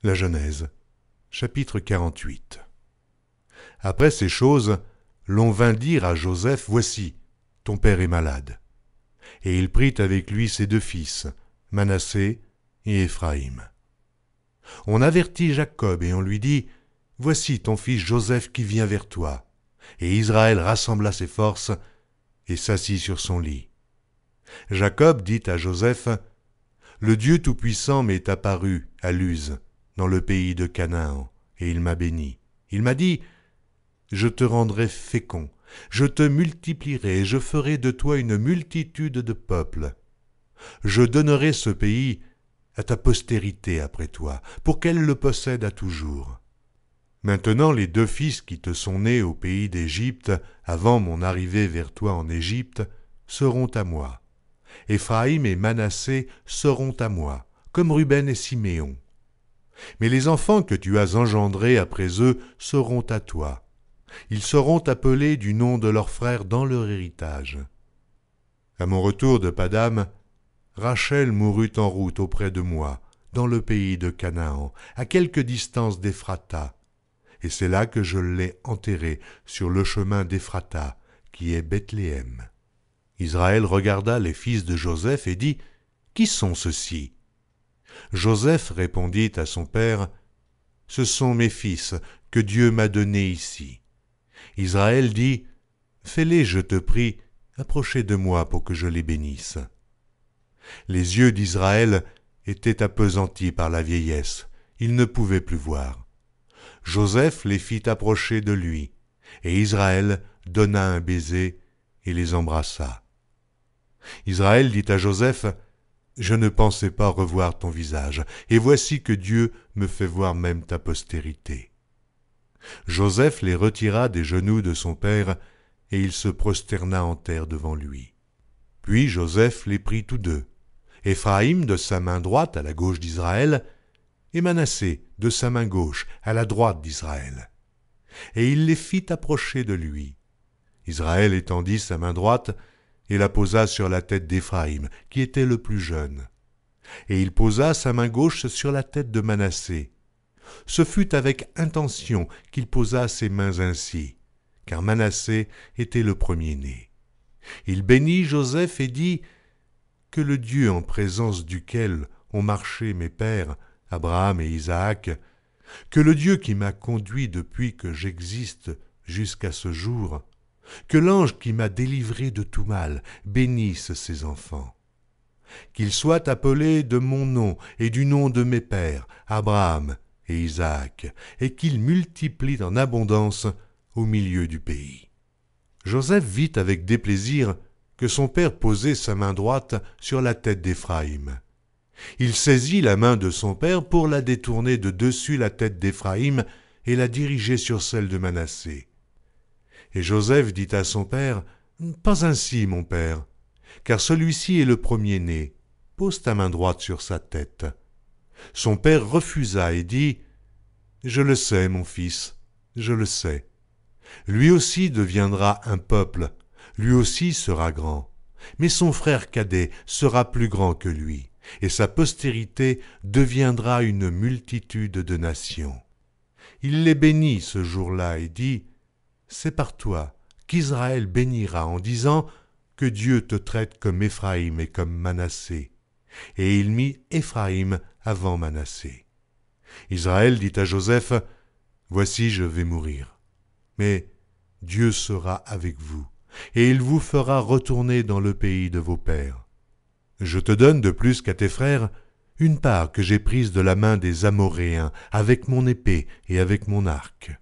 La Genèse, chapitre 48. Après ces choses, l'on vint dire à Joseph, « Voici, ton père est malade. » Et il prit avec lui ses deux fils, Manassé et Éphraïm. On avertit Jacob et on lui dit, « Voici ton fils Joseph qui vient vers toi. » Et Israël rassembla ses forces et s'assit sur son lit. Jacob dit à Joseph, « Le Dieu Tout-Puissant m'est apparu à Luz, dans le pays de Canaan, et il m'a béni. Il m'a dit, « Je te rendrai fécond, je te multiplierai et je ferai de toi une multitude de peuples. Je donnerai ce pays à ta postérité après toi, pour qu'elle le possède à toujours. Maintenant les deux fils qui te sont nés au pays d'Égypte, avant mon arrivée vers toi en Égypte, seront à moi. Éphraïm et Manassé seront à moi, comme Ruben et Siméon. Mais les enfants que tu as engendrés après eux seront à toi. Ils seront appelés du nom de leurs frères dans leur héritage. » À mon retour de Padam, Rachel mourut en route auprès de moi, dans le pays de Canaan, à quelque distance d'Éphrata, et c'est là que je l'ai enterrée, sur le chemin d'Éphrata, qui est Bethléem. Israël regarda les fils de Joseph et dit, « Qui sont ceux-ci » Joseph répondit à son père, « Ce sont mes fils que Dieu m'a donnés ici. » Israël dit, « Fais-les, je te prie, approcher de moi pour que je les bénisse. » Les yeux d'Israël étaient appesantis par la vieillesse, il ne pouvait plus voir. Joseph les fit approcher de lui, et Israël donna un baiser et les embrassa. Israël dit à Joseph, « Je ne pensais pas revoir ton visage, et voici que Dieu me fait voir même ta postérité. » Joseph les retira des genoux de son père, et il se prosterna en terre devant lui. Puis Joseph les prit tous deux, Éphraïm de sa main droite à la gauche d'Israël, et Manassé de sa main gauche à la droite d'Israël. Et il les fit approcher de lui. Israël étendit sa main droite et la posa sur la tête d'Éphraïm, qui était le plus jeune. Et il posa sa main gauche sur la tête de Manassé. Ce fut avec intention qu'il posa ses mains ainsi, car Manassé était le premier-né. Il bénit Joseph et dit, « Que le Dieu en présence duquel ont marché mes pères, Abraham et Isaac, que le Dieu qui m'a conduit depuis que j'existe jusqu'à ce jour, que l'ange qui m'a délivré de tout mal bénisse ses enfants. Qu'ils soient appelés de mon nom et du nom de mes pères, Abraham et Isaac, et qu'ils multiplient en abondance au milieu du pays. » Joseph vit avec déplaisir que son père posait sa main droite sur la tête d'Éphraïm. Il saisit la main de son père pour la détourner de dessus la tête d'Éphraïm et la diriger sur celle de Manassé. Et Joseph dit à son père, « Pas ainsi, mon père, car celui-ci est le premier-né. Pose ta main droite sur sa tête. » Son père refusa et dit, « Je le sais, mon fils, je le sais. Lui aussi deviendra un peuple, lui aussi sera grand. Mais son frère cadet sera plus grand que lui, et sa postérité deviendra une multitude de nations. » Il les bénit ce jour-là et dit, « C'est par toi qu'Israël bénira en disant que Dieu te traite comme Éphraïm et comme Manassé. » Et il mit Éphraïm avant Manassé. Israël dit à Joseph, « Voici, je vais mourir. Mais Dieu sera avec vous, et il vous fera retourner dans le pays de vos pères. Je te donne de plus qu'à tes frères une part que j'ai prise de la main des Amoréens avec mon épée et avec mon arc.